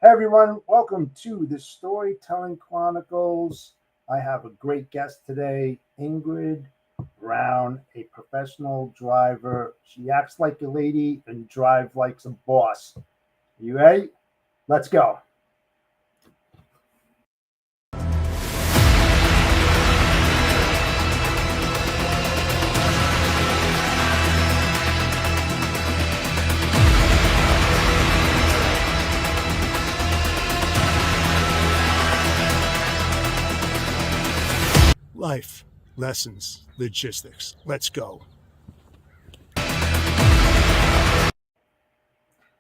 Hey everyone, welcome to the Storytelling Chronicles. I have a great guest today, Ingrid Brown, a professional driver. She acts like a lady and drives like a boss. You ready? Let's go. Life, lessons, logistics. Let's go.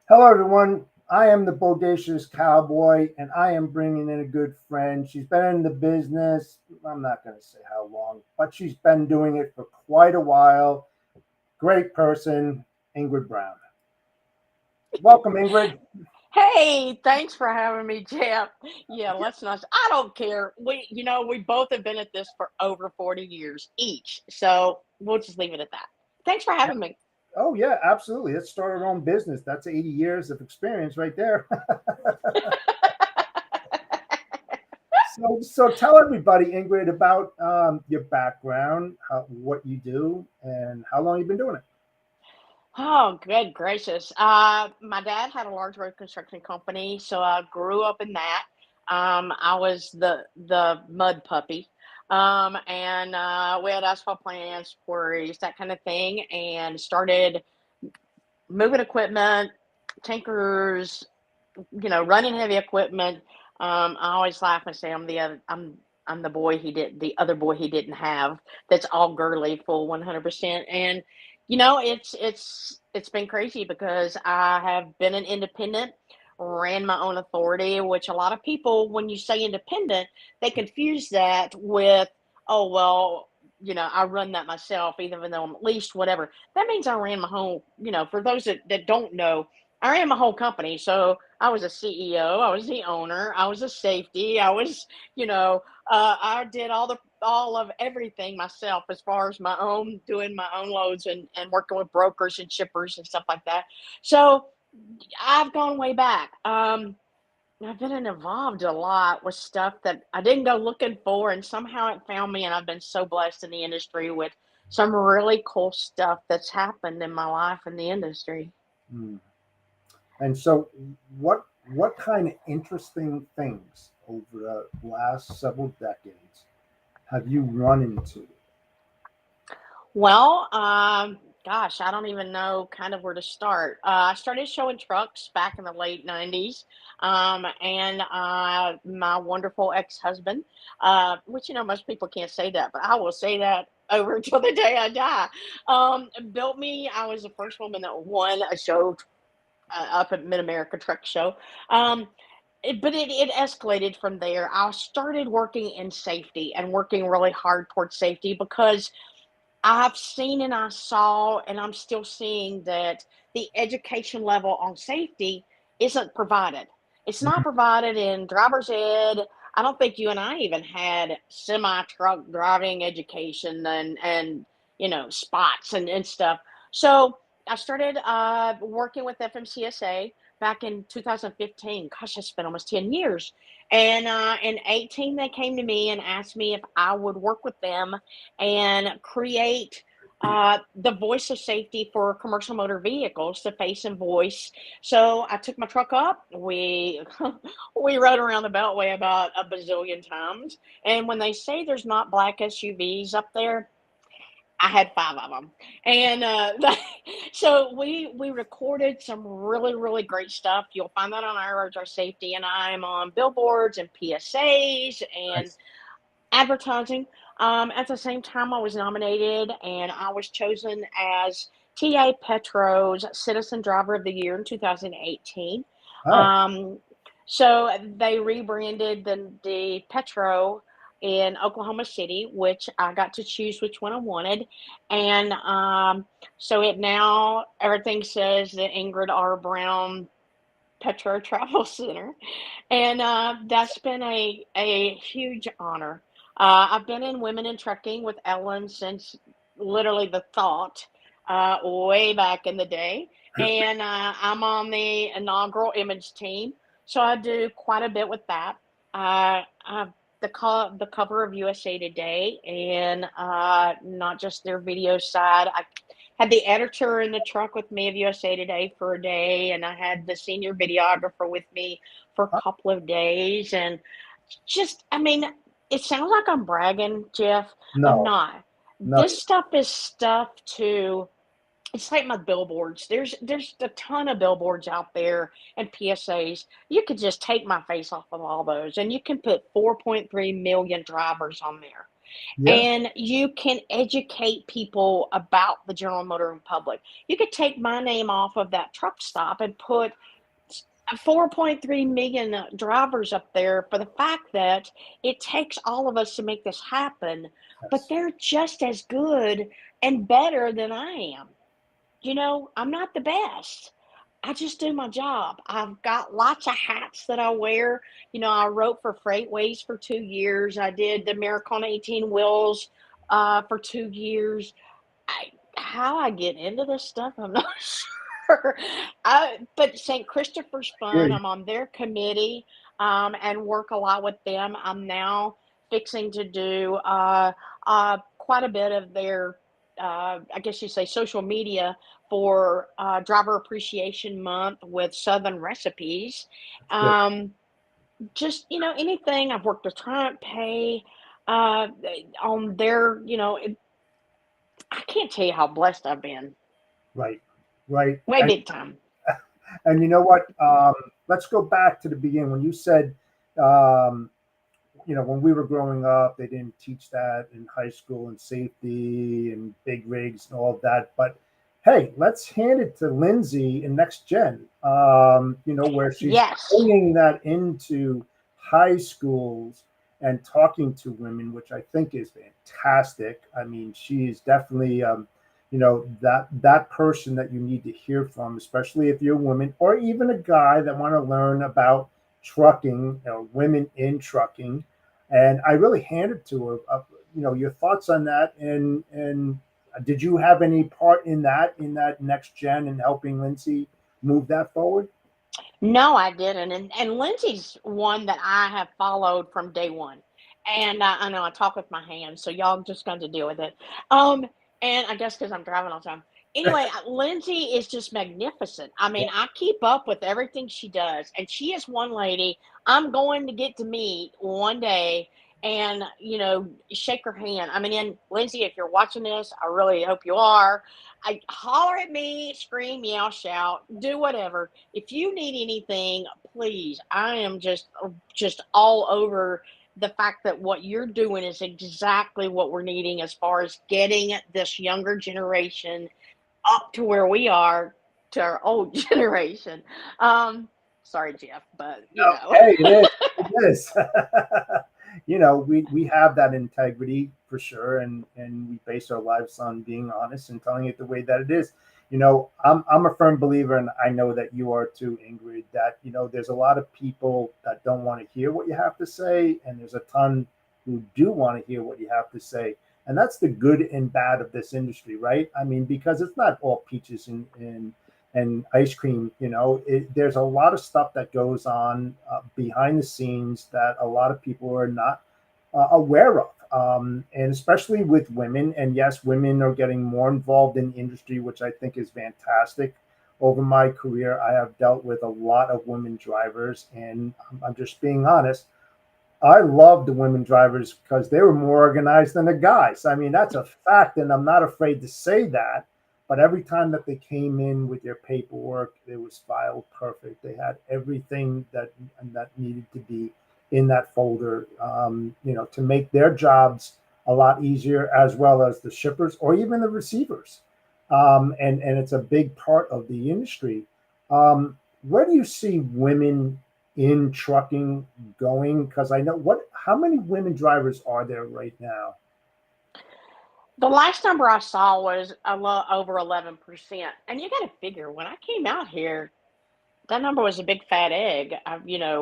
Hello everyone. I am the bodacious cowboy and I am bringing in a good friend. She's been in the business, I'm not going to say how long, but she's been doing it for quite a while. Great person, Ingrid Brown. Welcome, Ingrid. Hey, thanks for having me, Jeff. Yeah, let's not. I don't care. We both have been at this for over 40 years each. So we'll just leave it at that. Thanks for having me. Oh yeah, absolutely. Let's start our own business. That's 80 years of experience right there. So tell everybody, Ingrid, about your background, what you do, and how long you've been doing it. Oh, good gracious. My dad had a large road construction company, so I grew up in that. I was the mud puppy. And we had asphalt plants, quarries, that kind of thing, and started moving equipment, tankers, running heavy equipment. I always laugh and say I'm the boy the other boy he didn't have. That's all girly, full 100%. And it's been crazy because I have been an independent, ran my own authority, which a lot of people, when you say independent, they confuse that with, oh well, I run that myself, even though I'm at least whatever. That means I ran my whole, for those that don't know, I ran my whole company. So I was a CEO, I was the owner, I was a safety, I did all of everything myself as far as my own doing my own loads and working with brokers and shippers and stuff like that. So I've gone way back. I've been involved a lot with stuff that I didn't go looking for, and somehow it found me. And I've been so blessed in the industry with some really cool stuff that's happened in my life in the industry. Hmm. And so, what kind of interesting things over the last several decades have you run into? Well, gosh, I don't even know kind of where to start. I started showing trucks back in the late 90s. And my wonderful ex-husband, which, most people can't say that, but I will say that over until the day I die, built me. I was the first woman that won a show up at Mid America Truck Show. Um, but it escalated from there. I started working in safety and working really hard towards safety because I've seen and I saw, and I'm still seeing that the education level on safety isn't provided. It's not Mhm. provided in driver's ed. I don't think you and I even had semi truck driving education and spots and stuff. So I started working with FMCSA back in 2015. Gosh, it's been almost 10 years. And in 18, they came to me and asked me if I would work with them and create the voice of safety for commercial motor vehicles, the face and voice. So I took my truck up. We we rode around the Beltway about a bazillion times. And when they say there's not black SUVs up there, I had five of them, and so we recorded some really great stuff. You'll find that on our roads, our safety, and I'm on billboards and PSAs and Nice. advertising. At the same time, I was nominated and I was chosen as TA Petro's Citizen Driver of the Year in 2018. Oh, Um, so they rebranded the Petro in Oklahoma City, which I got to choose which one I wanted. And so it now, everything says the Ingrid R. Brown Petro Travel Center, and that's been a huge honor. I've been in Women in Trucking with Ellen since literally the thought, way back in the day, and I'm on the inaugural image team. So I do quite a bit with that. I the cover of USA Today, and not just their video side. I had the editor in the truck with me of USA Today for a day, and I had the senior videographer with me for a couple of days, and just, I mean, it sounds like I'm bragging, Jeff. I'm No, not. no, This stuff is stuff to it's like my billboards. There's a ton of billboards out there and PSAs. You could just take my face off of all those, and you can put 4.3 million drivers on there, yeah, and you can educate people about the general motoring public. You could take my name off of that truck stop and put 4.3 million drivers up there for the fact that it takes all of us to make this happen, but yes, they're just as good and better than I am. I'm not the best. I just do my job. I've got lots of hats that I wear. I wrote for Freightways for 2 years. I did the Americana 18 Wheels for 2 years. How I get into this stuff, I'm not sure. But St. Christopher's here, Fun, I'm on their committee, and work a lot with them. I'm now fixing to do quite a bit of their, I guess you say, social media for Driver Appreciation Month with Southern Recipes. good. Um, just, anything. I've worked with Triumph Pay uh, on their, I can't tell you how blessed I've been. Right, right. Way big time. And you know what? Let's go back to the beginning when you said, um, when we were growing up, they didn't teach that in high school and safety and big rigs and all of that. But hey, let's hand it to Lindsay in Next Gen, where she's Yes. bringing that into high schools and talking to women, which I think is fantastic. I mean, she is definitely, that person that you need to hear from, especially if you're a woman or even a guy that want to learn about trucking, women in trucking. And I really handed to her, your thoughts on that, and did you have any part in that Next Gen and helping Lindsay move that forward? No, I didn't. And Lindsay's one that I have followed from day one. And I know I talk with my hands, so y'all just going to deal with it. Um, and I guess because I'm driving all the time. Anyway, Lindsay is just magnificent. I Yeah, mean, I keep up with everything she does, and she is one lady I'm going to get to meet one day and shake her hand. I mean, and Lindsay, if you're watching this, I really hope you are. I holler at me, scream, yell, shout, do whatever. If you need anything, please. I am just all over the fact that what you're doing is exactly what we're needing as far as getting this younger generation up to where we are to our old generation. Um, Sorry, Jeff, but no, hey, it is. It is. We have that integrity for sure, and we base our lives on being honest and telling it the way that it is. I'm a firm believer, and I know that you are too, Ingrid, that there's a lot of people that don't want to hear what you have to say, and there's a ton who do want to hear what you have to say. And that's the good and bad of this industry, right? I mean, because it's not all peaches and ice cream. There's a lot of stuff that goes on behind the scenes that a lot of people are not aware of, and especially with women. And yes, women are getting more involved in the industry, which I think is fantastic. Over my career, I have dealt with a lot of women drivers, and I'm just being honest. I love the women drivers because they were more organized than the guys. I mean, that's a fact, and I'm not afraid to say that. But every time that they came in with their paperwork, it was filed perfect. They had everything that needed to be in that folder, to make their jobs a lot easier, as well as the shippers or even the receivers. And it's a big part of the industry. Where do you see women in trucking going? Because I know how many women drivers are there right now? The last number I saw was over 11%. And you got to figure when I came out here, that number was a big fat egg,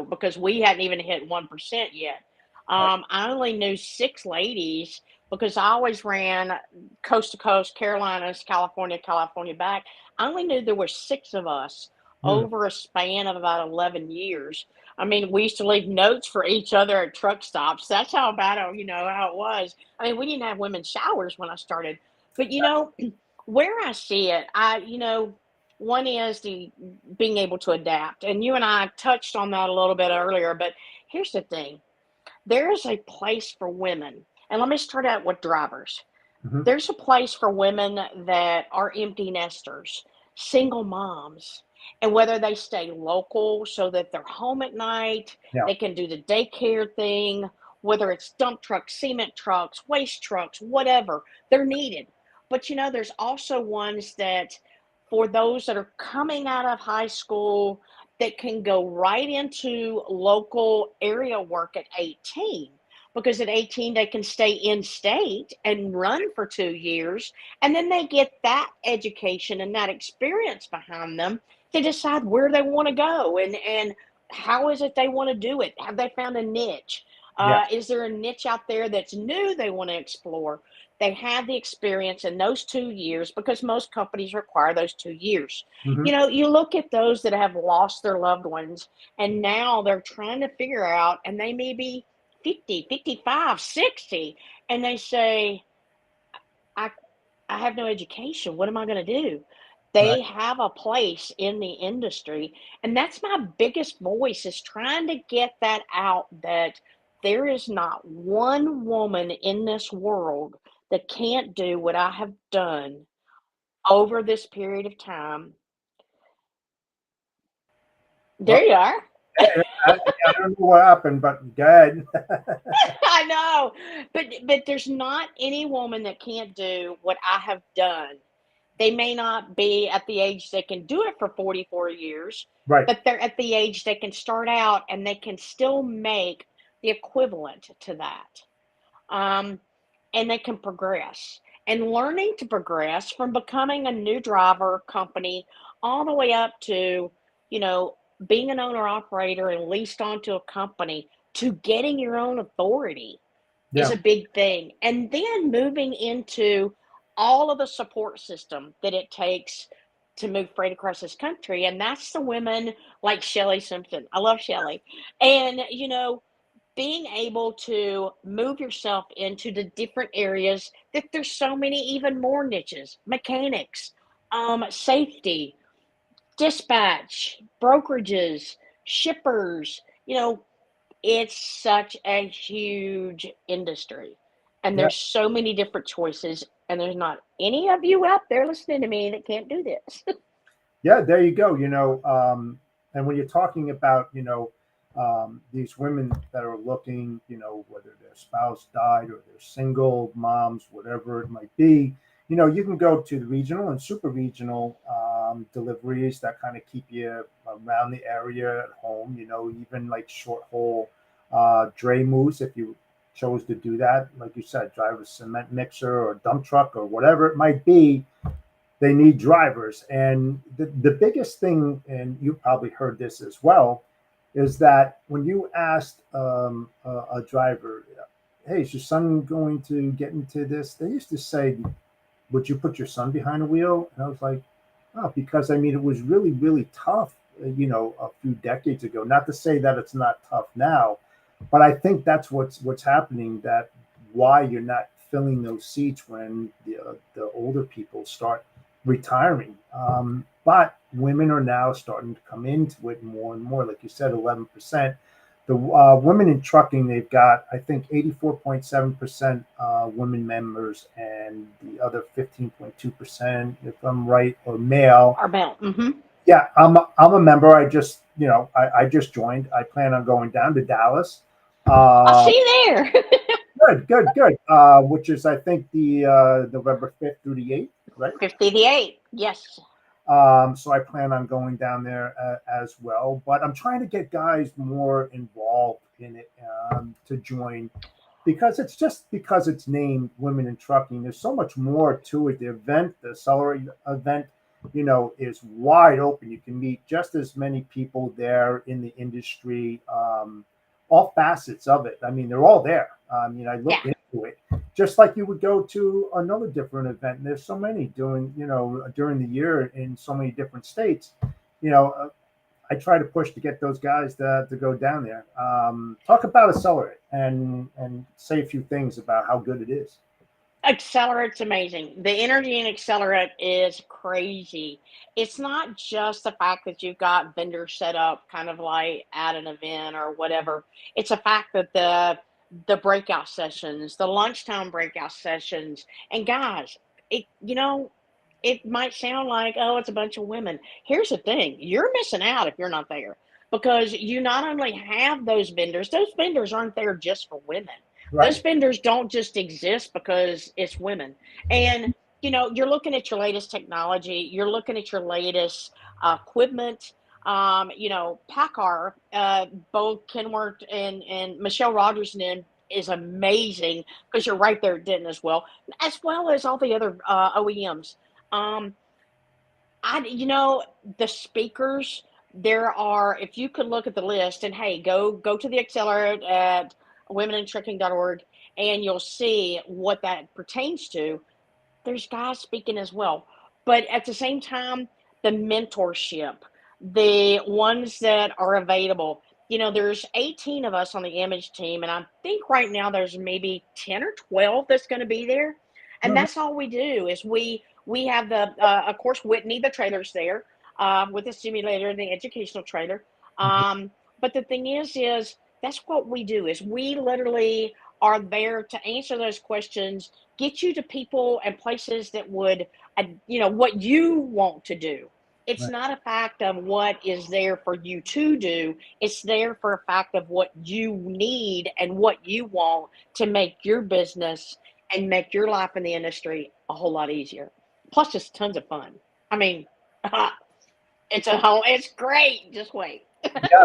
because we hadn't even hit 1% yet. Right. I only knew six ladies because I always ran coast to coast, Carolinas, California, California back. I only knew there were six of us Hmm. over a span of about 11 years. I mean, we used to leave notes for each other at truck stops. That's how bad, how it was. I mean, we didn't have women's showers when I started. But, where I see it, one is the being able to adapt. And you and I touched on that a little bit earlier. But here's the thing, there is a place for women. And let me start out with drivers. Hmm. There's a place for women that are empty nesters, single moms, and whether they stay local so that they're home at night, Yeah. they can do the daycare thing, whether it's dump trucks, cement trucks, waste trucks, whatever, they're needed. But there's also ones that, for those that are coming out of high school, that can go right into local area work at 18, because at 18 they can stay in state and run for 2 years, and then they get that education and that experience behind them to decide where they want to go, and how is it they want to do it. Have they found a niche? Yes. Is there a niche out there that's new they want to explore? They have the experience in those 2 years, because most companies require those 2 years. Hmm. You look at those that have lost their loved ones, and now they're trying to figure out, and they may be 50, 55, 60, and they say, I I have no education. What am I going to do? Right. They have a place in the industry, and that's my biggest voice, is trying to get that out, that there is not one woman in this world that can't do what I have done over this period of time. There Well, you are. I don't know what happened, but go ahead. I know, but there's not any woman that can't do what I have done. They may not be at the age they can do it for 44 years, Right. but they're at the age they can start out and they can still make the equivalent to that. Um, and they can progress. And learning to progress from becoming a new driver company all the way up to, you know, being an owner operator and leased onto a company, to getting your own authority, is Yeah. a big thing. And then moving into all of the support system that it takes to move freight across this country. And that's the women like Shelly Simpson. I love Shelly. And, being able to move yourself into the different areas, that there's so many even more niches: mechanics, safety, dispatch, brokerages, shippers. It's such a huge industry, and Yeah. there's so many different choices, and there's not any of you out there listening to me that can't do this. Yeah, there you go. And when you're talking about, these women that are looking, whether their spouse died or they're single moms, whatever it might be, you can go to the regional and super regional deliveries that kind of keep you around the area at home, even like short haul dray moves if you chose to do that. Like you said, drive a cement mixer or dump truck or whatever it might be, they need drivers. And the biggest thing, and you probably heard this as well, is that when you asked a driver, hey, is your son going to get into this? They used to say, would you put your son behind the wheel? And I was like, oh, because I mean, it was really, really tough, a few decades ago. Not to say that it's not tough now, but I think that's what's happening. That why you're not filling those seats when the older people start retiring. But women are now starting to come into it more and more. Like you said, 11%. The women in trucking, they've got, I think, 84.7% women members, and the other 15.2%, if I'm right, are male. Our belt. Mm-hmm. Yeah, I'm a member. I just joined. I plan on going down to Dallas. I'll Uh, see you there. good. Which is, I think, the November 5th through the 8th, right? 58. Yes. So I plan on going down there as well. But I'm trying to get guys more involved in it to join, because it's named Women in Trucking. There's so much more to it. The Accelerate event, is wide open. You can meet just as many people there in the industry, all facets of it. I mean, they're all there. I mean, I Yeah. looked into it just like you would go to another different event. And there's so many during the year in so many different states. you know, I try to push to get those guys to go down there. Talk about Accelerate and say a few things about how good it is. Accelerate's amazing. The energy in Accelerate is crazy. It's not just the fact that you've got vendors set up kind of like at an event or whatever. It's a fact that the breakout sessions, the lunchtime breakout sessions, and guys, it might sound like, oh, it's a bunch of women. Here's the thing, you're missing out if you're not there because you not only have those vendors aren't there just for women. Those Right. vendors don't just exist because it's women. And you're looking at your latest technology, you're looking at your latest equipment. Packard, both Kenworth and Michelle Rogers is amazing because you're right there at Denton as well as all the other OEMs. Um, the speakers, there are, if you could look at the list and hey, go to the Accelerate at womenintrucking.org and you'll see what that pertains to. There's guys speaking as well. But at the same time, the mentorship, the ones that are available, there's 18 of us on the image team, and I think right now there's maybe 10 or 12 that's going to be there. And Mhm. that's all we do is we have of course, Whitney, the trailer's there with the simulator, the educational trailer. But the thing is that's what we do is we literally are there to answer those questions, get you to people and places that would, what you want to do. It's Right. not a fact of what is there for you to do. It's there for a fact of what you need and what you want to make your business and make your life in the industry a whole lot easier. Plus, it's tons of fun. I mean, it's great. Just wait. Yeah,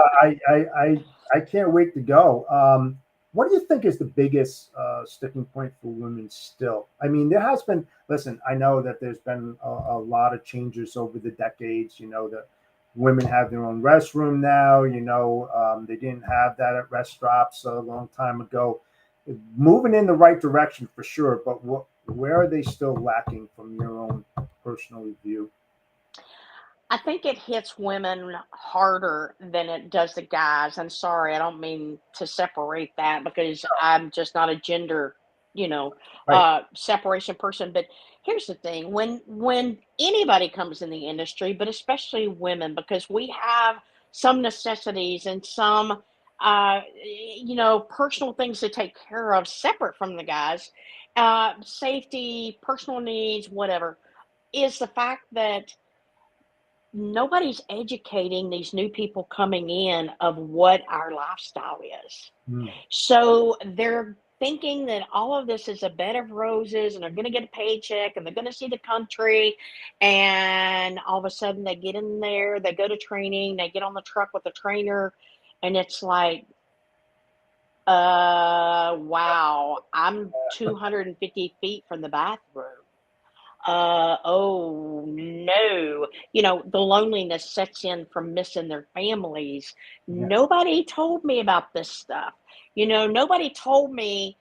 I can't wait to go. What do you think is the biggest sticking point for women still? I mean, there has been, listen, I know that there's been a lot of changes over the decades. That women have their own restroom now. They didn't have that at rest stops a long time ago. Moving in the right direction for sure, but where are they still lacking from your own personal view? I think it hits women harder than it does the guys. I'm sorry, I don't mean to separate that because I'm just not a gender, Right. separation person. But here's the thing: when anybody comes in the industry, but especially women, because we have some necessities and some, personal things to take care of separate from the guys, safety, personal needs, whatever, is the fact that nobody's educating these new people coming in of what our lifestyle is. Mm. So they're thinking that all of this is a bed of roses and they're going to get a paycheck and they're going to see the country. And all of a sudden they get in there, they go to training, they get on the truck with the trainer, and it's like, wow, I'm 250 feet from the bathroom. Oh no. The loneliness sets in from missing their families. Yeah. Nobody told me about this stuff. Nobody told me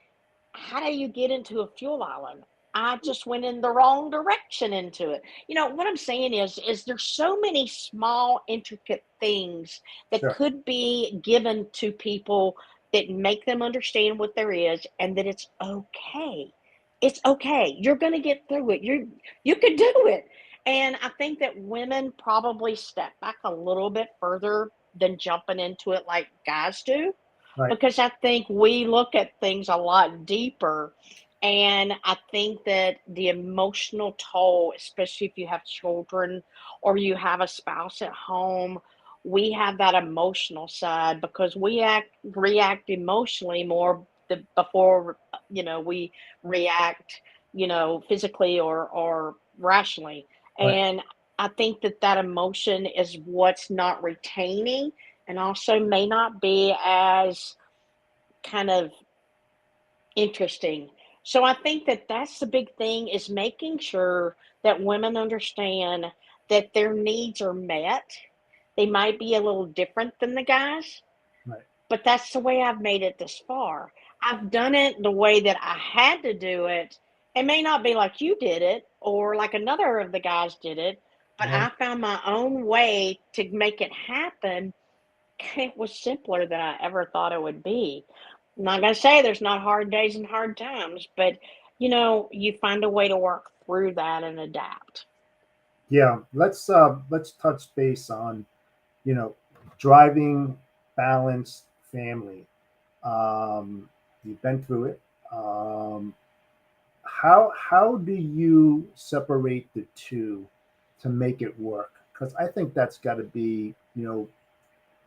how do you get into a fuel island. I just went in the wrong direction into it. What I'm saying is there's so many small, intricate things that Sure. could be given to people that make them understand what there is and that it's okay. It's okay. You're gonna get through it. You can do it. And I think that women probably step back a little bit further than jumping into it like guys do Right. because I think we look at things a lot deeper. And I think that the emotional toll, especially if you have children or you have a spouse at home, we have that emotional side because react emotionally more before we react, physically or rationally. Right. And I think that emotion is what's not retaining and also may not be as kind of interesting. So I think that that's the big thing is making sure that women understand that their needs are met. They might be a little different than the guys, Right. but that's the way I've made it this far. I've done it the way that I had to do it. It may not be like you did it or like another of the guys did it, But Yeah. I found my own way to make it happen. It was simpler than I ever thought it would be. I'm not gonna say there's not hard days and hard times, but you find a way to work through that and adapt. Yeah. Let's touch base on, you know, driving balanced family. You've been through it. Um, how do you separate the two to make it work? Because I think that's got to be,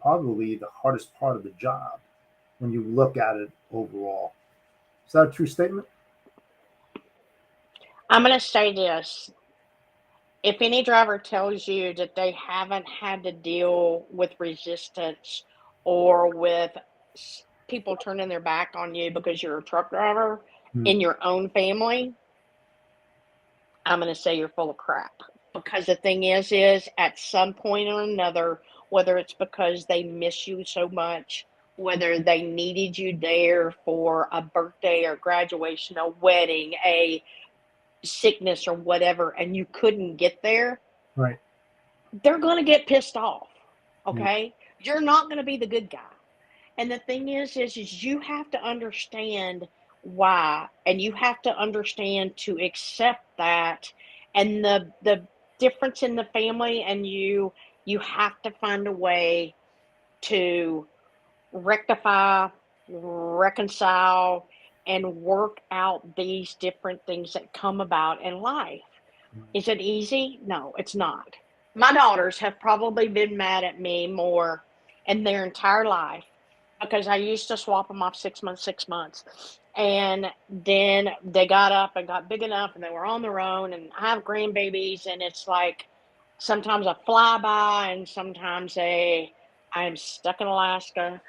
probably the hardest part of the job when you look at it overall. Is that a true statement? I'm gonna say this. If any driver tells you that they haven't had to deal with resistance or with people turning their back on you because you're a truck driver Hmm. in your own family, I'm going to say you're full of crap. Because the thing is at some point or another, whether it's because they miss you so much, whether they needed you there for a birthday or graduation, a wedding, a sickness or whatever, and you couldn't get there, Right. they're going to get pissed off. Yeah. Okay? You're not going to be the good guy. And the thing is you have to understand why, and you have to understand to accept that, and the difference in the family, and you have to find a way to rectify, reconcile, and work out these different things that come about in life. Is it easy? No, it's not. My daughters have probably been mad at me more in their entire life because I used to swap them off 6 months, 6 months. And then they got up and got big enough and they were on their own. And I have grandbabies, and it's like sometimes a flyby and sometimes I'm stuck in Alaska,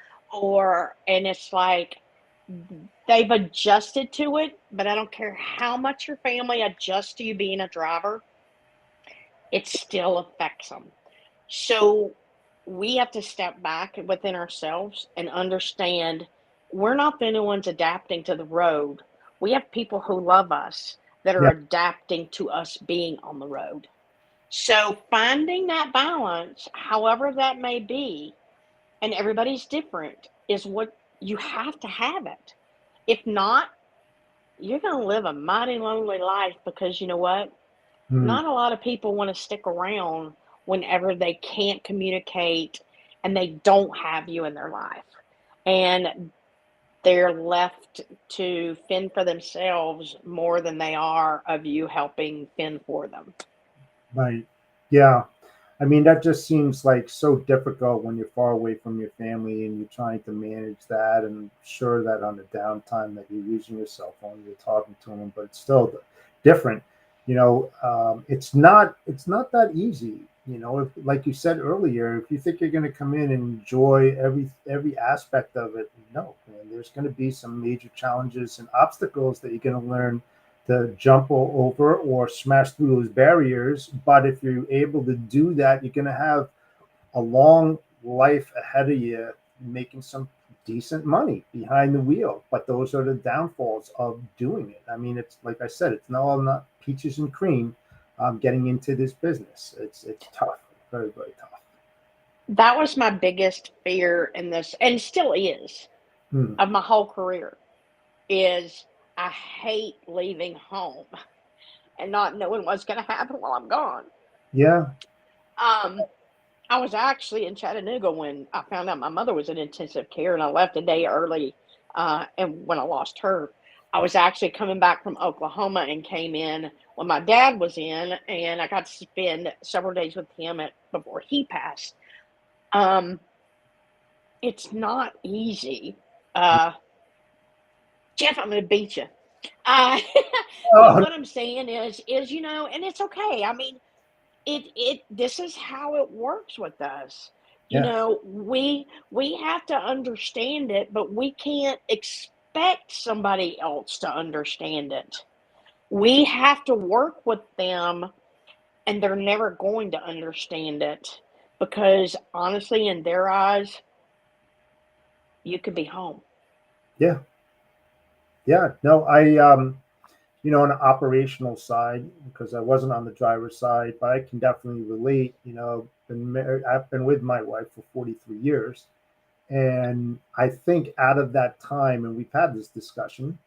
and it's like they've adjusted to it, but I don't care how much your family adjusts to you being a driver, it still affects them. So we have to step back within ourselves and understand we're not the only ones adapting to the road. We have people who love us that are Yeah. adapting to us being on the road. So finding that balance, however that may be, and everybody's different, is what you have to have it. If not, you're going to live a mighty lonely life because you know what? Hmm. Not a lot of people want to stick around whenever they can't communicate and they don't have you in their life. And they're left to fend for themselves more than they are of you helping fend for them. Right. Yeah. I mean, that just seems like so difficult when you're far away from your family and you're trying to manage that. And sure that on the downtime that you're using your cell phone, you're talking to them, but it's still different. It's not that easy. Like you said earlier, if you think you're going to come in and enjoy every aspect of it, no, man, there's going to be some major challenges and obstacles that you're going to learn to jump over or smash through those barriers. But if you're able to do that, you're going to have a long life ahead of you, making some decent money behind the wheel. But those are the downfalls of doing it. I mean, it's like I said, it's not peaches and cream. Getting into this business, it's tough, very very tough. That was my biggest fear in this, and still is, Hmm. of my whole career, is I hate leaving home and not knowing what's going to happen while I'm gone. Yeah. Um, I was actually in Chattanooga when I found out my mother was in intensive care, and I left a day early. And when I lost her, I was actually coming back from Oklahoma and came in when my dad was in, and I got to spend several days with him before he passed. Um, it's not easy. Uh, Jeff, I'm going to beat you. Uh, but Oh, what I'm saying is, and it's okay. I mean, this is how it works with us. yeah. We have to understand it, but we can't expect somebody else to understand it. We have to work with them, and they're never going to understand it because honestly, in their eyes, you could be home. Yeah. Yeah. No, on the operational side, because I wasn't on the driver's side, but I can definitely relate. I've been with my wife for 43 years. And I think out of that time, and we've had this discussion,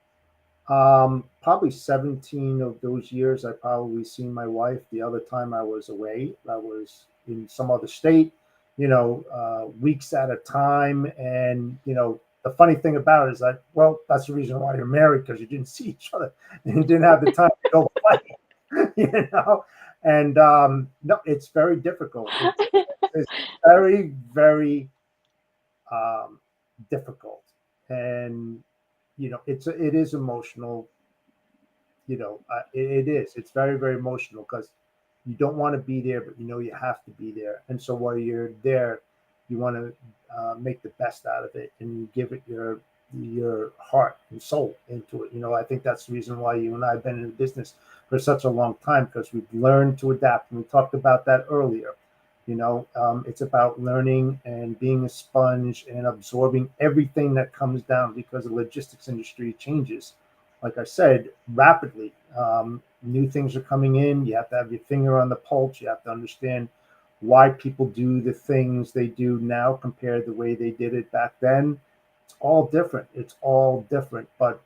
probably 17 of those years, I probably seen my wife. The other time I was away, I was in some other state, weeks at a time. And, the funny thing about it is that, well, that's the reason why you're married, because you didn't see each other and you didn't have the time to go play, you know? And no, it's very difficult. It's very, very um, difficult. And, it is emotional. It is. It's very, very emotional because you don't want to be there, but you have to be there. And so while you're there, you want to make the best out of it and give it your heart and soul into it. I think that's the reason why you and I have been in the business for such a long time, because we've learned to adapt. And we talked about that earlier. It's about learning and being a sponge and absorbing everything that comes down, because the logistics industry changes, like I said, rapidly. New things are coming in. You have to have your finger on the pulse. You have to understand why people do the things they do now compared to the way they did it back then. It's all different. It's all different. But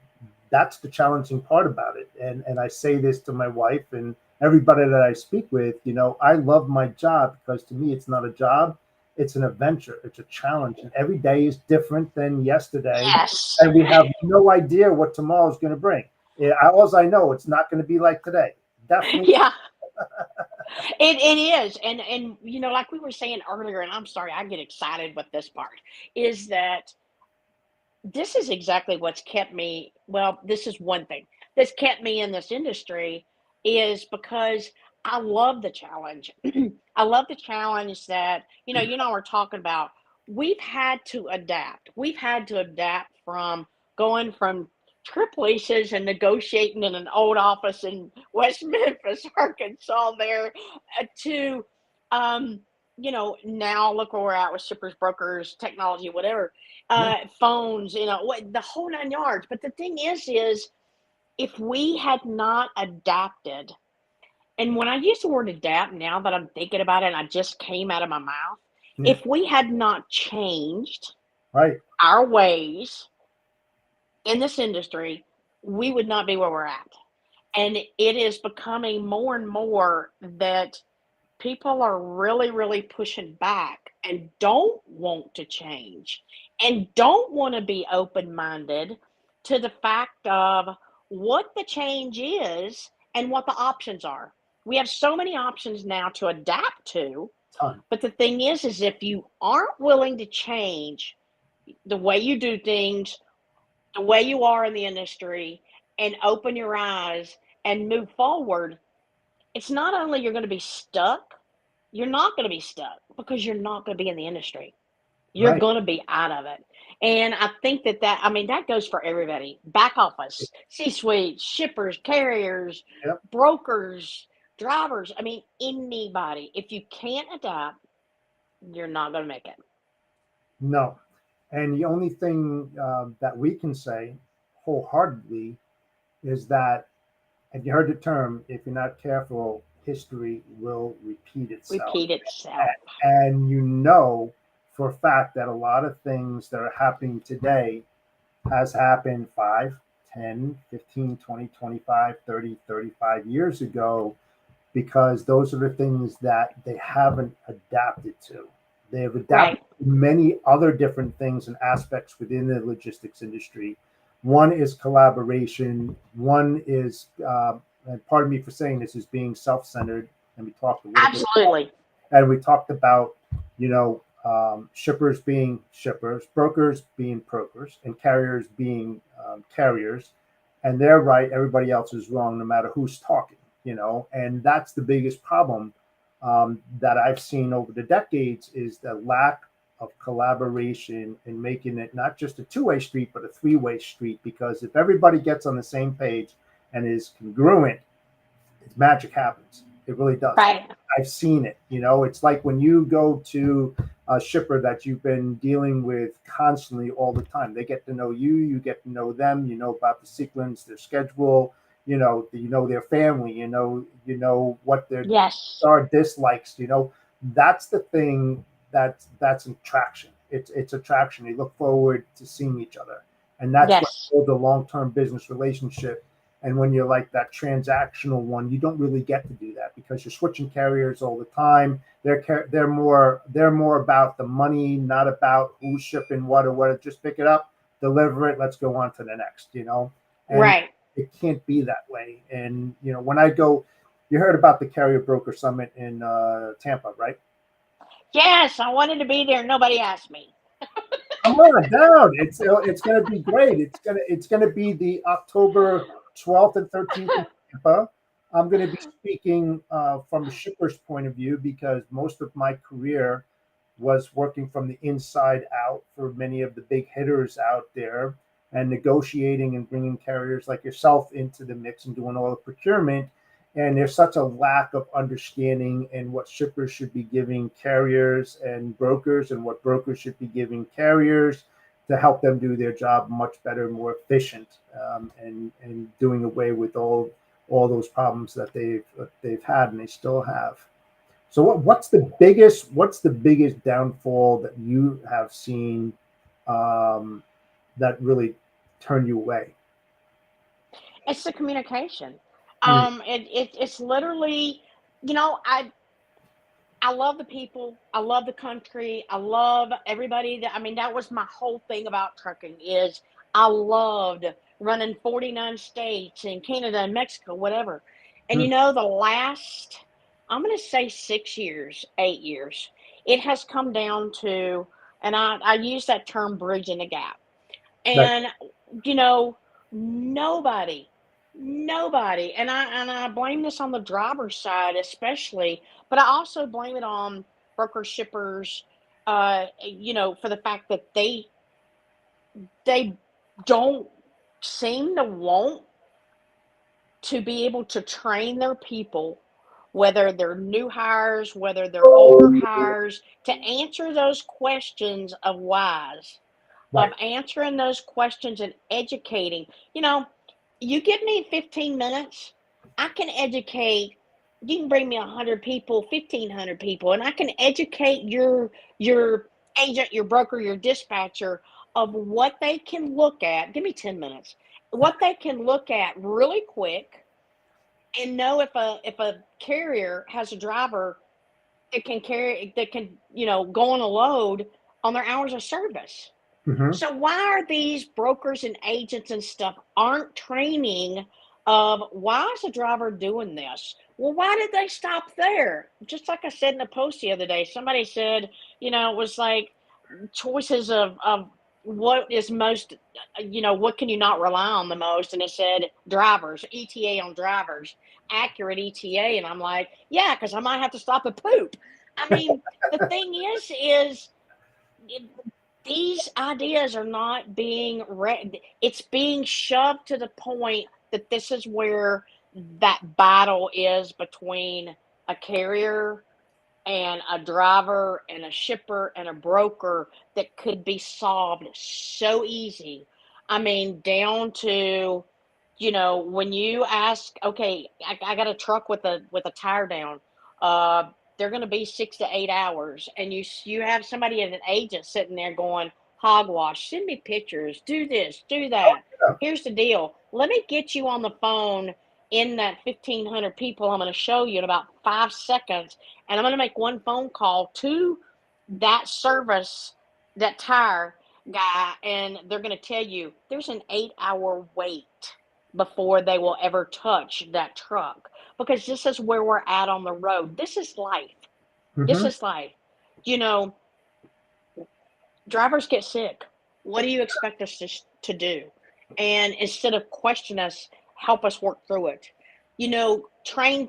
that's the challenging part about it. And I say this to my wife and everybody that I speak with. I love my job, because to me it's not a job, it's an adventure, it's a challenge, and every day is different than yesterday, Yes. and we have no idea what tomorrow is going to bring. Yeah, all I know, it's not going to be like today. Definitely. Yeah, it is. And like we were saying earlier, and I'm sorry, I get excited with this part, is that this is exactly what's kept me, well, this is one thing that's kept me in this industry, is because I love the challenge. I love the challenge that, we're talking about. We've had to adapt. We've had to adapt from going from trip leases and negotiating in an old office in West Memphis, Arkansas, there to, um, now look where we're at with shippers, brokers, technology, whatever, Yeah. phones, what the whole nine yards. But the thing is if we had not adapted, and when I use the word adapt, now that I'm thinking about it, and I just came out of my mouth, Yeah. if we had not changed Right. our ways in this industry, we would not be where we're at. And it is becoming more and more that people are really, really pushing back and don't want to change and don't want to be open minded to the fact of what the change is and what the options are. We have so many options now to adapt to, Ton. but the thing is if you aren't willing to change the way you do things, the way you are in the industry, and open your eyes and move forward, it's not only you're going to be stuck, you're not going to be stuck because you're not going to be in the industry. You're Right. going to be out of it. And I think I mean, that goes for everybody: back office, C suite, shippers, carriers, Yep. brokers, drivers. I mean, anybody. If you can't adapt, you're not going to make it. No. And the only thing that we can say wholeheartedly is that, and you heard the term, if you're not careful, history will repeat itself. Repeat itself. And for a fact that a lot of things that are happening today has happened 5, 10, 15, 20, 25, 30, 35 years ago, because those are the things that they haven't adapted to. They have adapted Right. to many other different things and aspects within the logistics industry. One is collaboration. One is, and pardon me for saying this, is being self-centered. And we talked a little bit, Absolutely. and we talked about, shippers being shippers, brokers being brokers, and carriers being carriers. And they're right, everybody else is wrong, no matter who's talking. And that's the biggest problem that I've seen over the decades, is the lack of collaboration and making it not just a two-way street, but a three-way street. Because if everybody gets on the same page and is congruent, magic happens. It really does. Right. I've seen it. It's like when you go to a shipper that you've been dealing with constantly all the time. They get to know you, you get to know them, about the sequence, their schedule, you know their family, you know what their Yes. are dislikes, that's the thing that's attraction. It's attraction. You look forward to seeing each other, and that's what Yes. builds a long-term business relationship. And when you're like that transactional one, you don't really get to do that because you're switching carriers all the time. They're more about the money, not about who's shipping what or what. Just pick it up, deliver it, let's go on to the next. And Right. it can't be that way. And when I go, you heard about the Carrier Broker Summit in Tampa, right? Yes, I wanted to be there. Nobody asked me. Come on down. It's going to be great. It's going to be the October 12th and 13th in Tampa. I'm going to be speaking from a shipper's point of view because most of my career was working from the inside out for many of the big hitters out there and negotiating and bringing carriers like yourself into the mix and doing all the procurement. And there's such a lack of understanding in what shippers should be giving carriers and brokers and what brokers should be giving carriers to help them do their job much better, more efficient, and doing away with all those problems that they've had and they still have. So what's the biggest downfall that you have seen um, that really turned you away? It's the communication. Mm, It's literally, I love the people. I love the country. I love everybody. I mean, that was my whole thing about trucking is I loved running 49 states and Canada and Mexico, whatever. And mm, the last, I'm going to say 6 years, 8 years, it has come down to, and I use that term bridging the gap. right. And you know, nobody, nobody, and I blame this on the driver's side especially, but I also blame it on broker shippers, for the fact that they don't seem to want to be able to train their people, whether they're new hires, whether they're older hires, to answer those questions of whys, of Right. answering those questions and educating. You know, you give me 15 minutes, I can educate. You can bring me 100 people, 1,500 people, and I can educate your agent, your broker, your dispatcher of what they can look at. Give me 10 minutes. What they can look at really quick and know if a carrier has a driver that can go on a load on their hours of service. Hmm. So why are these brokers and agents and stuff aren't training of why is a driver doing this? Well, why did they stop there? Just like I said in a post the other day, somebody said, it was like choices of what is most, what can you not rely on the most? And it said drivers, ETA on drivers, accurate ETA. And I'm like, yeah, because I might have to stop and poop. I mean, the thing is it, these ideas are not being read. It's being shoved to the point that this is where that battle is between a carrier and a driver and a shipper and a broker that could be solved so easy. I mean, down to, when you ask, okay, I got a truck with a tire down. They're going to be 6 to 8 hours, and you have somebody as an agent sitting there going, hogwash, send me pictures, do this, do that. Yeah. Here's the deal. Let me get you on the phone in that 1,500 people I'm going to show you in about 5 seconds, and I'm going to make one phone call to that service, that tire guy, and they're going to tell you there's an 8 hour wait before they will ever touch that truck because this is where we're at on the road. This is life. This Hmm. is life. You know, drivers get sick. What do you expect us to do? And instead of question us, help us work through it. Train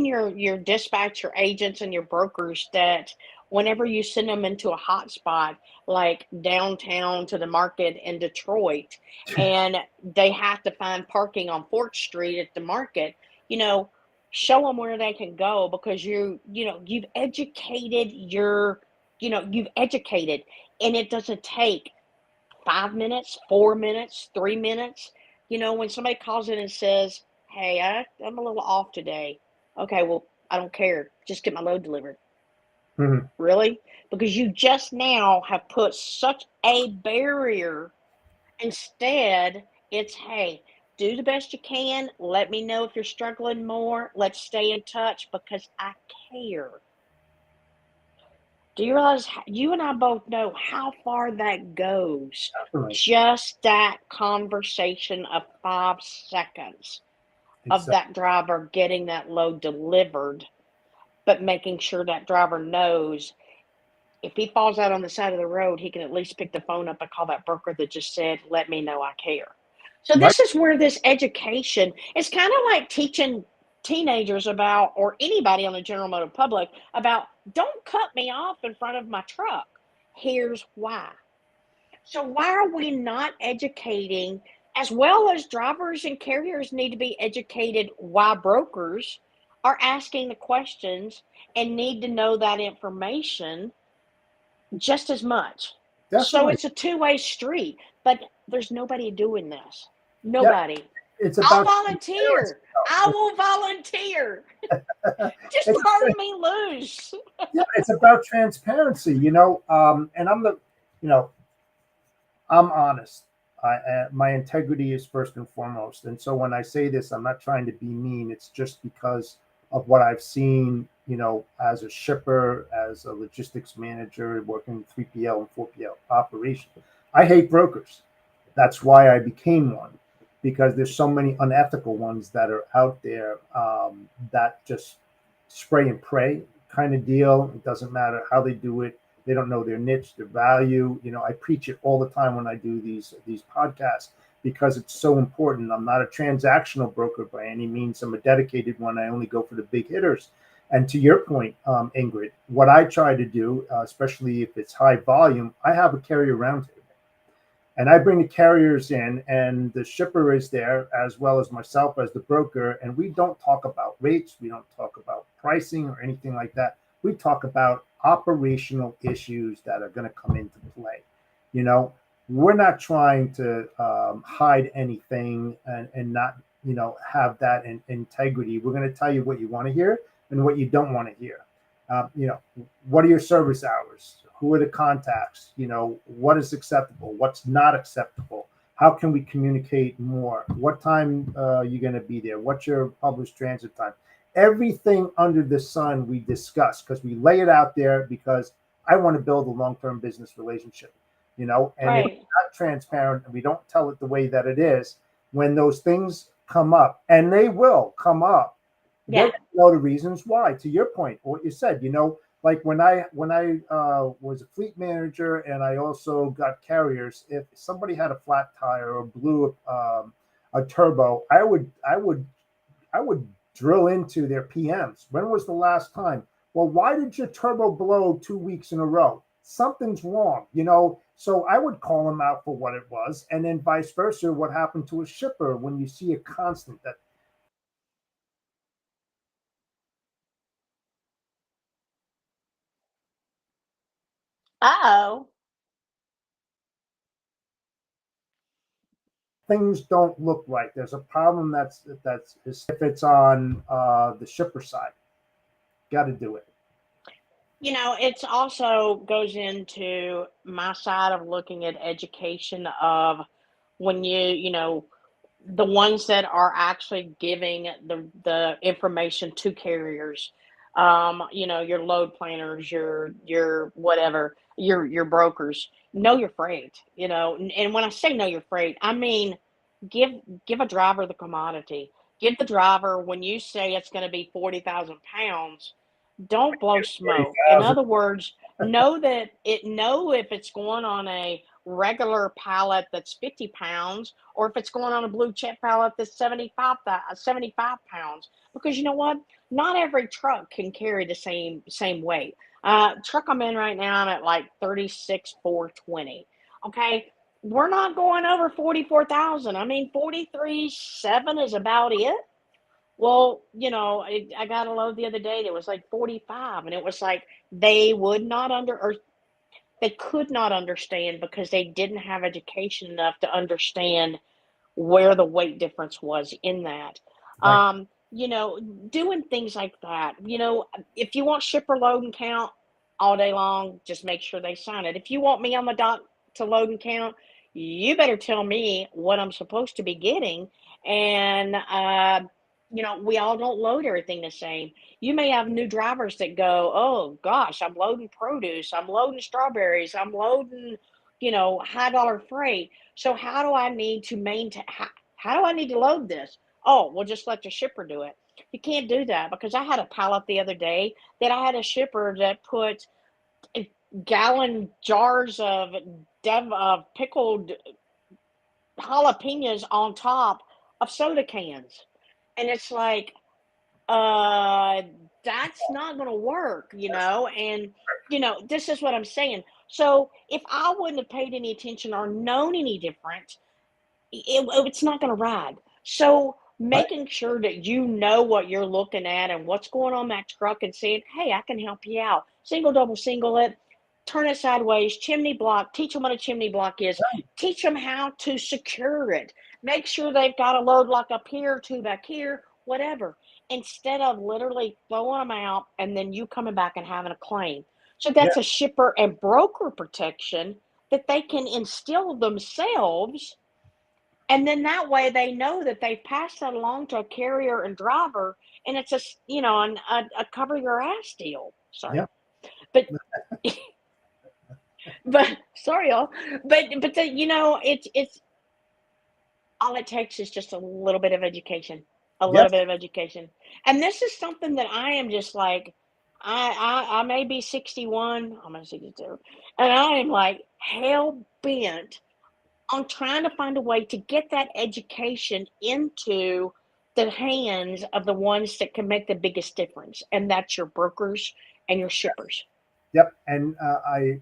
your dispatcher agents and your brokers that whenever you send them into a hot spot like downtown to the market in Detroit and they have to find parking on 4th Street at the market, you know, show them where they can go because you've educated and it doesn't take 5 minutes, 4 minutes, 3 minutes. When somebody calls in and says, "Hey, I'm a little off today." Okay, well, I don't care. Just get my load delivered. Mhm. Really? Because you just now have put such a barrier. Instead, it's, "Hey, do the best you can. Let me know if you're struggling more. Let's stay in touch because I care." Do you realize you and I both know how far that goes? Definitely. Just that conversation of 5 seconds of Exactly. that driver getting that load delivered, but making sure that driver knows if he falls out on the side of the road, he can at least pick the phone up and call that broker that just said, "Let me know I care." So Right. this is where this education is kind of like teaching teenagers about, or anybody on the general motor public about, don't cut me off in front of my truck. Here's why. So why are we not educating, as well as drivers and carriers need to be educated, why brokers are asking the questions and need to know that information just as much. So Definitely. it's a two-way street, but there's nobody doing this. Yeah. Nobody. It's I'll about transparency, volunteer. I though. will volunteer. Just It's turn me loose. yeah, it's about transparency, and you know, I'm honest. My integrity is first and foremost. And so when I say this, I'm not trying to be mean. It's just because of what I've seen, as a shipper, as a logistics manager, working 3PL and 4PL operation. I hate brokers. That's why I became one, because there's so many unethical ones that are out there, that just spray and pray kind of deal. It doesn't matter how they do it. They don't know their niche, their value. I preach it all the time when I do these podcasts because it's so important. I'm not a transactional broker by any means. I'm a dedicated one. I only go for the big hitters. And to your point, Ingrid, what I try to do, especially if it's high volume, I have a carrier roundtable. And I bring the carriers in, and the shipper is there as well as myself as the broker. And we don't talk about rates, we don't talk about pricing or anything like that. We talk about operational issues that are going to come into play. You know, we're not trying to hide anything and not, have that integrity. We're going to tell you what you want to hear and what you don't want to hear. What are your service hours? Who are the contacts? What is acceptable? What's not acceptable? How can we communicate more? What time are you going to be there? What's your published transit time? Everything under the sun we discuss because we lay it out there because I want to build a long-term business relationship, and if Right. it's not transparent and we don't tell it the way that it is, when those things come up, and they will come up, they're Yeah. going to know the reasons why. To your point, what you said, like when I was a fleet manager and I also got carriers, if somebody had a flat tire or blew a turbo, I would drill into their PMs. When was the last time? Well, why did your turbo blow 2 weeks in a row? Something's wrong. So I would call them out for what it was, and then vice versa. What happened to a shipper when you see a constant that Uh-oh. things don't look right? There's a problem that's if it's on the shipper side, got to do it. It's also goes into my side of looking at education of when the ones that are actually giving the information to carriers, your load planners, your whatever, your brokers, know your freight, and when I say know your freight, I mean give give a driver the commodity. Give the driver, when you say it's going to be 40,000 pounds, don't blow smoke. In 40,000. other words, know if it's going on a regular pallet that's 50 pounds, or if it's going on a blue chip pallet that's 75 pounds. Because you know what? Not every truck can carry the same weight. Truck I'm in right now, I'm at like 36,420. Okay. We're not going over 44,000. I mean, 43,700 is about it. Well, I got a load the other day that was like 45, and it was like they would not or they could not understand because they didn't have education enough to understand where the weight difference was in that. Right. You know, doing things like that. You know, if you want shipper load and count all day long, just make sure they sign it. If you want me on the dock to load and count, you better tell me what I'm supposed to be getting. And, you know, we all don't load everything the same. You may have new drivers that go, oh gosh, I'm loading produce, I'm loading strawberries, I'm loading, you know, high dollar freight. So how do I need to maintain? How do I need to load this? Oh, we'll just let the shipper do it. You can't do that because I had a pallet the other day that I had a shipper that put gallon jars of pickled jalapenos on top of soda cans. And it's like, uh, that's not going to work, you know? And, you know, this is what I'm saying. So if I wouldn't have paid any attention or known any different, it's not going to ride. So Right. making sure that you know what you're looking at and what's going on that truck and saying, hey, I can help you out. Single, double, single it, turn it sideways, chimney block, teach them what a chimney block is, teach them how to secure it. Make sure they've got a load lock up here, two back here, whatever, instead of literally throwing them out and then you coming back and having a claim. So Yeah. that's a shipper and broker protection that they can instill themselves, and then that way they know that they've passed that along to a carrier and driver, and it's a you know a cover your ass deal. Yeah. Sorry, but but sorry y'all, but the, you know, it's all it takes is just a little bit of education, a little Yes. bit of education, and this is something that I am just like. I may be 61, I'm gonna 62, and I am like hell bent on trying to find a way to get that education into the hands of the ones that can make the biggest difference, and that's your brokers and your shippers. Yep. And I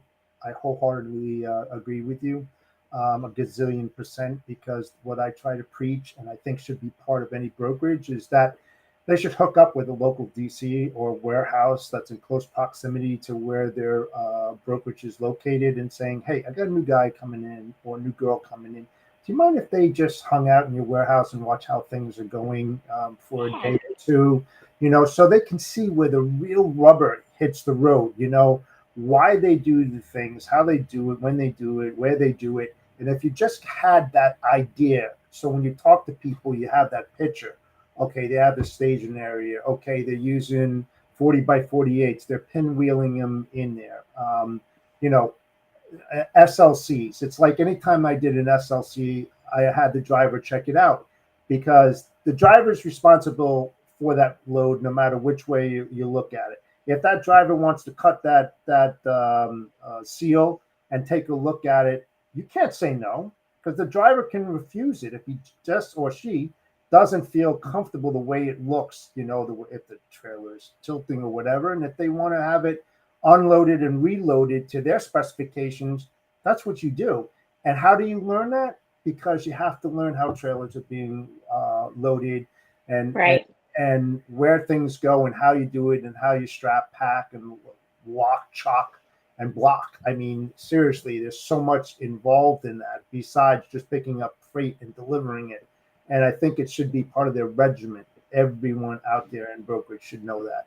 wholeheartedly agree with you, a gazillion percent, because what I try to preach and I think should be part of any brokerage is that they should hook up with a local DC or warehouse that's in close proximity to where their brokerage is located, and saying, hey, I got a new guy coming in or a new girl coming in. Do you mind if they just hung out in your warehouse and watch how things are going for a day Yeah, or two? You know, so they can see where the real rubber hits the road, you know, why they do the things, how they do it, when they do it, where they do it. And if you just had that idea, so when you talk to people, you have that picture. Okay, they have the staging area. Okay, they're using 40 by 48s. They're pinwheeling them in there. You know, SLCs. It's like anytime I did an SLC, I had the driver check it out, because the driver is responsible for that load, no matter which way you look at it. If that driver wants to cut that seal and take a look at it, you can't say no, because the driver can refuse it if he just or she doesn't feel comfortable the way it looks. You know, if the trailer is tilting or whatever, and if they want to have it unloaded and reloaded to their specifications, that's what you do. And how do you learn that? Because you have to learn how trailers are being loaded, and, and right. and where things go and how you do it and how you strap, pack, and lock, chalk, and block. I mean, seriously, there's so much involved in that besides just picking up freight and delivering it. And I think it should be part of their regiment. Everyone out there in brokerage should know that.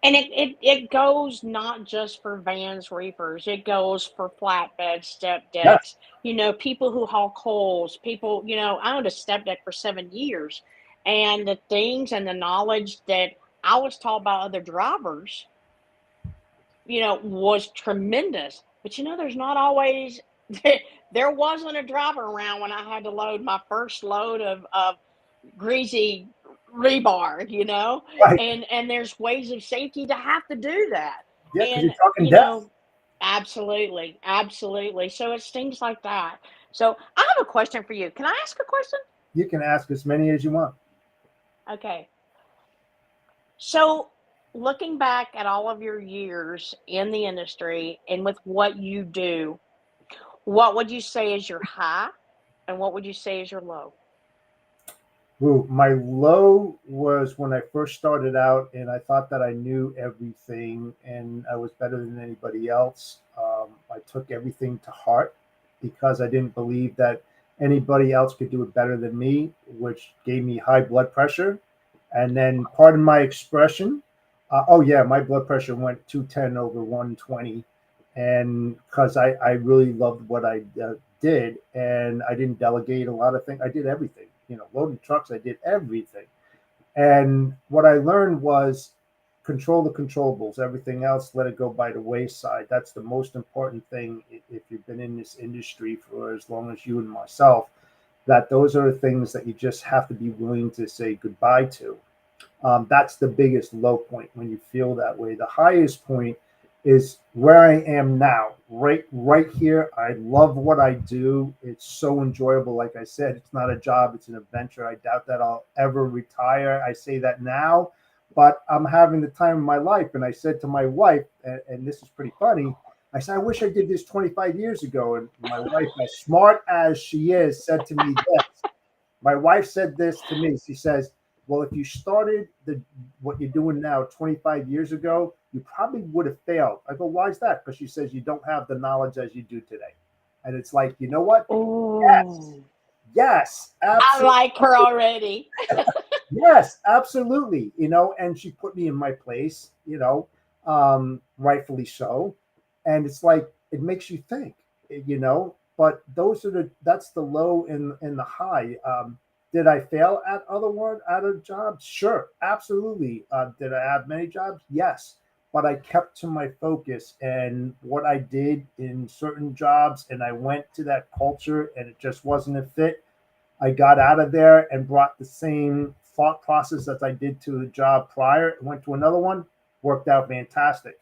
And it goes not just for vans, reefers. It goes for flatbed, step Yes. decks. You know, people who haul coals. People, you know, I owned a step deck for 7 years, and the things and the knowledge that I was taught by other drivers, you know, was tremendous. But you know, there's not always there wasn't a driver around when I had to load my first load of greasy rebar, you know, Right. and there's ways of safety to have to do that. Yeah, because you're And talking you death. know, absolutely, absolutely. So it's things like that. So I have a question for you. Can I ask a question? You can ask as many as you want. Okay. So looking back at all of your years in the industry and with what you do, what would you say is your high and what would you say is your low? Ooh, my low was when I first started out and I thought that I knew everything and I was better than anybody else. I took everything to heart because I didn't believe that anybody else could do it better than me, which gave me high blood pressure. And then part of my expression, oh yeah, my blood pressure went 210 over 120. And because I really loved what I did, and I didn't delegate a lot of things. I did everything, loading trucks, I did everything. And what I learned was control the controllables. Everything else, let it go by the wayside. That's the most important thing if you've been in this industry for as long as you and myself, that those are the things that you just have to be willing to say goodbye to. That's the biggest low point when you feel that way. The highest point is where I am now, right here. I love what I do. It's so enjoyable. Like I said, it's not a job, it's an adventure. I doubt that I'll ever retire. I say that now, but I'm having the time of my life. And I said to my wife, and this is pretty funny, I said, I wish I did this 25 years ago. And my wife, as smart as she is, said to me this. My wife said this to me. She says, well, if you started what you're doing now 25 years ago, you probably would have failed. I go, why is that? Because she says you don't have the knowledge as you do today. And it's like, you know what? Yes, Oh, yes, I absolutely. like her already. Yes, absolutely. And she put me in my place, rightfully so. And it's like it makes you think, But that's the low and the high. Did I fail at other jobs? Sure, absolutely. Did I have many jobs? Yes. But I kept to my focus and what I did in certain jobs, and I went to that culture, and it just wasn't a fit. I got out of there and brought the same thought process that I did to the job prior. Went to another one, worked out fantastic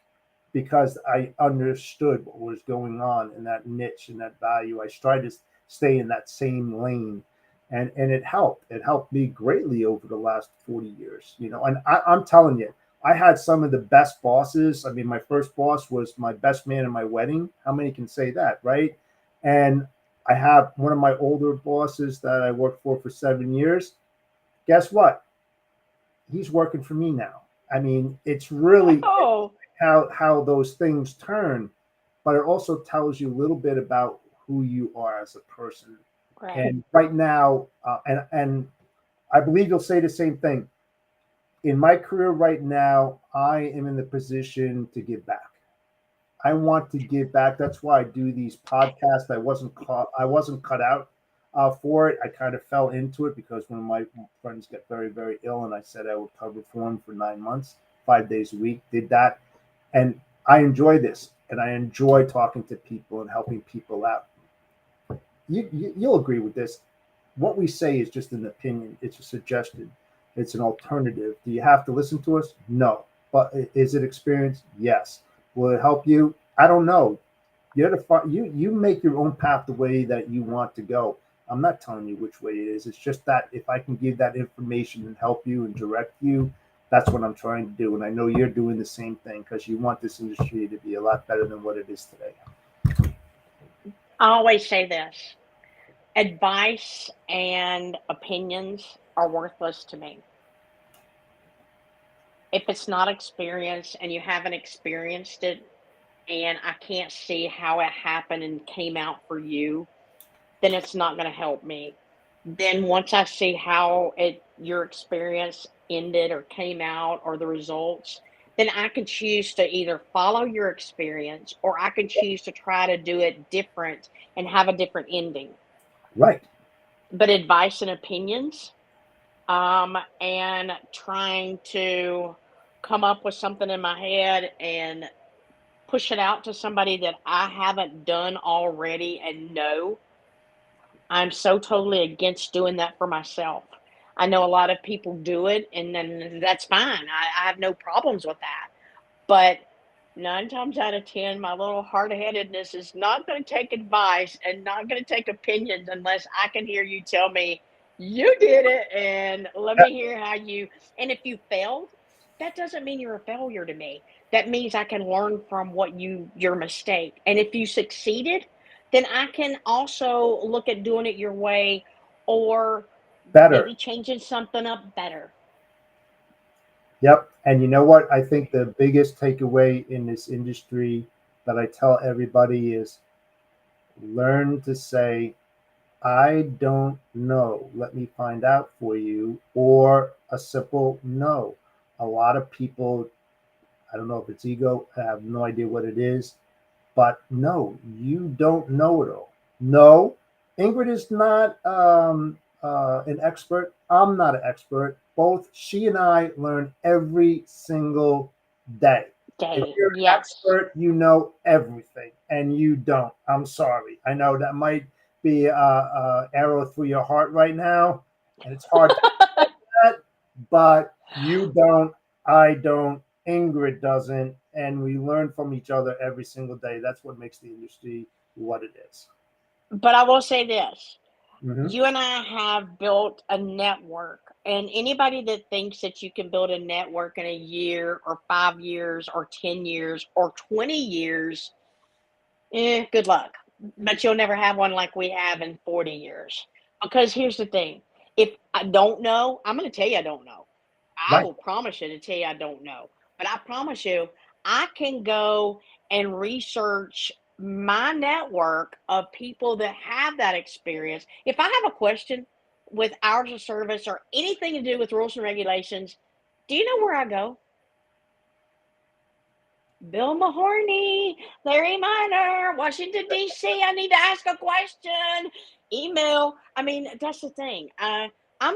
because I understood what was going on in that niche and that value. I tried to stay in that same lane, and it helped. It helped me greatly over the last 40 years. And I'm telling you, I had some of the best bosses. I mean, my first boss was my best man in my wedding. How many can say that, right? And I have one of my older bosses that I worked for 7 years. Guess what? He's working for me now. I mean, it's really Oh, how those things turn, but it also tells you a little bit about who you are as a person. right. And right now, and I believe you'll say the same thing. In my career right now, I am in the position to give back. I want to give back. That's why I do these podcasts. I wasn't cut out for it. I kind of fell into it because one of my friends got very, very ill, and I said I would cover for him for 9 months, 5 days a week. Did that, and I enjoy this, and I enjoy talking to people and helping people out. You'll agree with this. What we say is just an opinion. It's a suggestion. It's an alternative. Do you have to listen to us? No. But is it experience? Yes. Will it help you? I don't know. You make your own path the way that you want to go. I'm not telling you which way it is. It's just that if I can give that information and help you and direct you, that's what I'm trying to do. And I know you're doing the same thing because you want this industry to be a lot better than what it is today. I always say this: advice and opinions are worthless to me. If it's not experienced and you haven't experienced it, and I can't see how it happened and came out for you, then it's not going to help me. Then once I see how your experience ended or came out or the results, then I can choose to either follow your experience or I can choose to try to do it different and have a different ending. Right. But advice and opinions, and trying to come up with something in my head and push it out to somebody that I haven't done already and know, I'm so totally against doing that for myself. I know a lot of people do it, and then that's fine. I have no problems with that. But 9 times out of 10, my little hard headedness is not going to take advice and not going to take opinions unless I can hear you tell me you did it and let me hear how you. And if you failed, that doesn't mean you're a failure to me. That means I can learn from your mistake. And if you succeeded, then I can also look at doing it your way or Better. maybe changing something up better. Yep. And you know what? I think the biggest takeaway in this industry that I tell everybody is learn to say I don't know. Let me find out for you, or a simple no. A lot of people, I don't know if it's ego, I have no idea what it is, but no, you don't know it all. No, Ingrid is not an expert. I'm not an expert. Both she and I learn every single day. If Day. you're an Yes. expert, you know everything, and you don't. I'm sorry. I know that might be a arrow through your heart right now, and it's hard to that, but you don't, I don't, Ingrid doesn't, and we learn from each other every single day. That's what makes the industry what it is. But I will say this. Mm-hmm. You and I have built a network, and anybody that thinks that you can build a network in a year or 5 years or 10 years or 20 years, good luck. But you'll never have one like we have in 40 years. Because here's the thing, if I don't know, I'm going to tell you I don't know. I Right. will promise you to tell you I don't know. But I promise you, I can go and research my network of people that have that experience. If I have a question with hours of service or anything to do with rules and regulations, do you know where I go? Bill Mahorny, Larry Minor, Washington, D.C. I need to ask a question. Email. I mean, that's the thing. I'm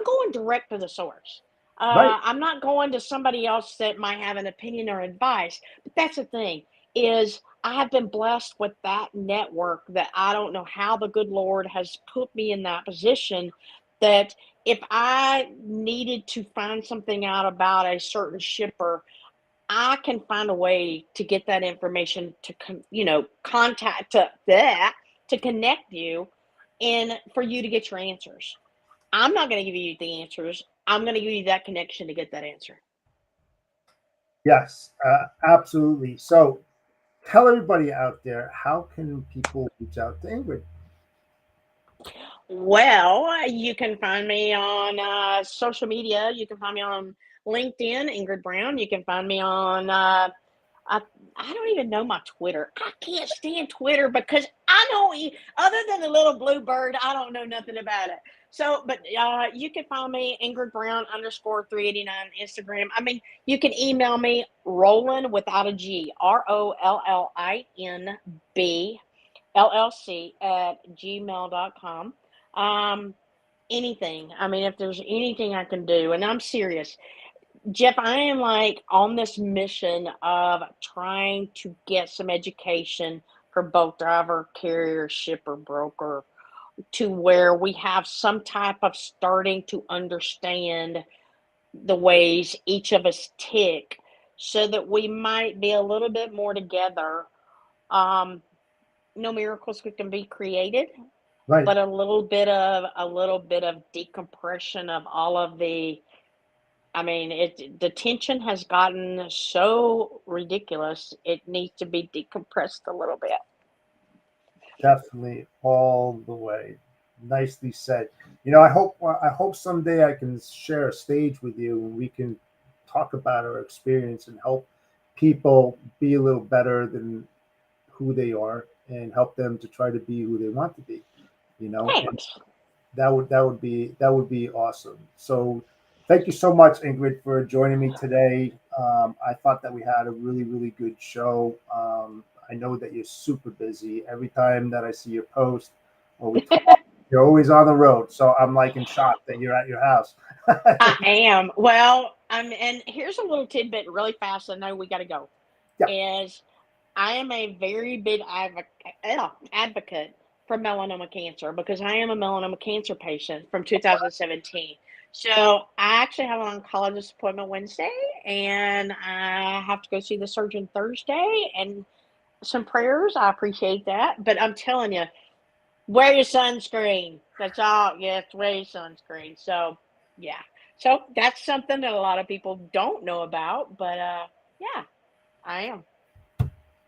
going direct to the source. Right. I'm not going to somebody else that might have an opinion or advice. But that's the thing is I have been blessed with that network that I don't know how the good Lord has put me in that position that if I needed to find something out about a certain shipper, I can find a way to get that information to contact to that to connect you and for you to get your answers. I'm not going to give you the answers. I'm going to give you that connection to get that answer. Yes, absolutely. So tell everybody out there, how can people reach out to Ingrid? Well, you can find me on social media. You can find me on LinkedIn, Ingrid Brown. You can find me on I I don't even know my Twitter. I can't stand Twitter because I don't other than the little blue bird, I don't know nothing about it. So, but you can find me Ingrid Brown underscore 389 Instagram. I mean, you can email me Roland without a G, ROLLINB LLC at gmail.com. Um, anything. I mean, if there's anything I can do, and I'm serious, Jeff, I am like on this mission of trying to get some education for both driver, carrier, shipper, broker, to where we have some type of starting to understand the ways each of us tick so that we might be a little bit more together. Um, no miracles can be created, Right. but a little bit of decompression of all of the. I mean, the tension has gotten so ridiculous. It needs to be decompressed a little bit. Definitely all the way. Nicely said. I hope someday I can share a stage with you and we can talk about our experience and help people be a little better than who they are and help them to try to be who they want to be. And Thanks. that would be awesome. So thank you so much, Ingrid, for joining me today. I thought that we had a really, really good show. I know that you're super busy. Every time that I see your post or we talk, you're always on the road. So I'm like in shock that you're at your house. I am. Well, and here's a little tidbit really fast. I know we got to go. Yeah. Is I am a very big advocate for melanoma cancer because I am a melanoma cancer patient from 2017. So I actually have an oncologist appointment Wednesday, and I have to go see the surgeon Thursday. And some prayers, I appreciate that. But I'm telling you, wear your sunscreen. That's all. Yes, wear your sunscreen. So yeah. So that's something that a lot of people don't know about. But yeah, I am.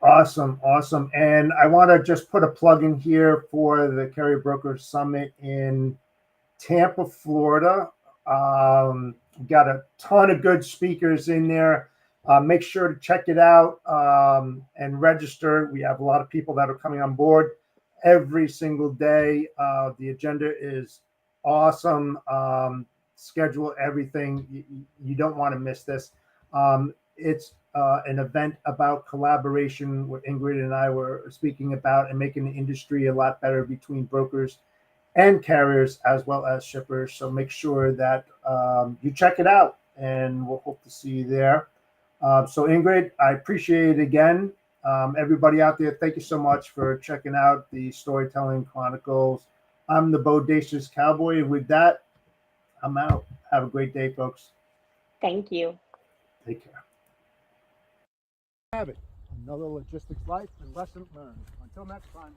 Awesome, awesome. And I want to just put a plug in here for the Carrier Broker Summit in Tampa, Florida. We got a ton of good speakers in there. Make sure to check it out and register. We have a lot of people that are coming on board. every single day. The agenda is awesome. Schedule everything. You don't want to miss this. It's an event about collaboration, what Ingrid and I were speaking about, and making the industry a lot better between brokers and carriers as well as shippers. So make sure that you check it out, and we'll hope to see you there. So Ingrid, I appreciate it again. Everybody out there, thank you so much for checking out the Storytelling Chronicles. I'm the Bodacious Cowboy, and with that, I'm out. Have a great day, folks. Thank you. Take care. Have it. Another logistics life and lesson learned. Until next time.